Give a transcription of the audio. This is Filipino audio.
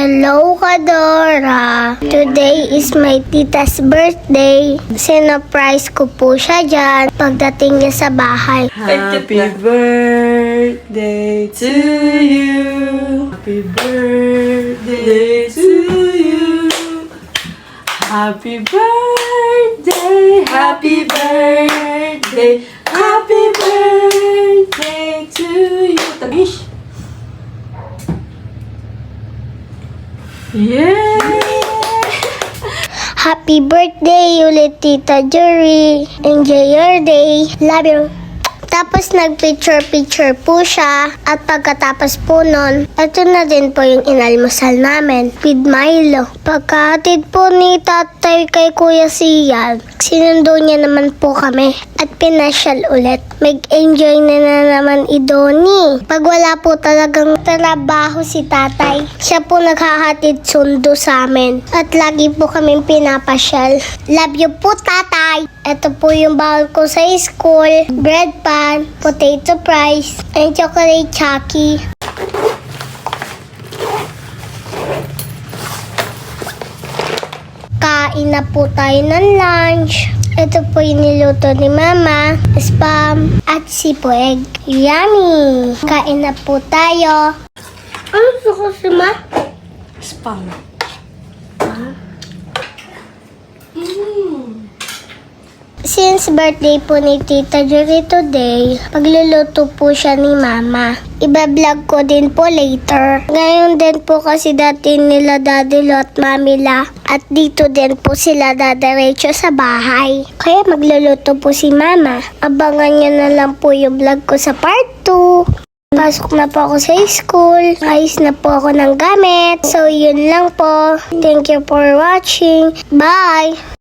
Hello, Kadora! Today is my tita's birthday. Sinurprise ko po siya dyan pagdating niya sa bahay. Happy birthday to you. Happy birthday to you. Happy birthday, happy birthday, happy birthday to you. Tagish. Yay! Happy birthday ulit, Tita Jory. Enjoy your day. Love you. Tapos nag-picture po siya at pagkatapos po nun, ito na din po yung inalmusal namin with Milo. Pagkahatid po ni tatay kay Kuya Sian, sinundo niya naman po kami at pinasyal ulit. Mag-enjoy na naman idoni. Pag wala po talagang trabaho si tatay, siya po naghahatid sundo sa amin at lagi po kami pinapasyal. Love you po, tatay! Ito po yung bawal ko sa school, bread pan, potato fries, and chocolate chucky. Kain na po tayo ng lunch. Ito po yung niluto ni Mama, spam at sipo egg. Yummy! Kain na po tayo. Ano gusto ko si Ma? Spam. Since birthday po ni Tita Jory today, pagluluto po siya ni Mama. Iba-vlog ko din po later. Ngayon din po kasi dati nila Daddy Lo at Mami La. At dito din po sila dadiretso sa bahay. Kaya magluluto po si Mama. Abangan nyo na lang po yung vlog ko sa part 2. Pasok na po ako sa school. Ayos na po ako ng gamit. So, yun lang po. Thank you for watching. Bye!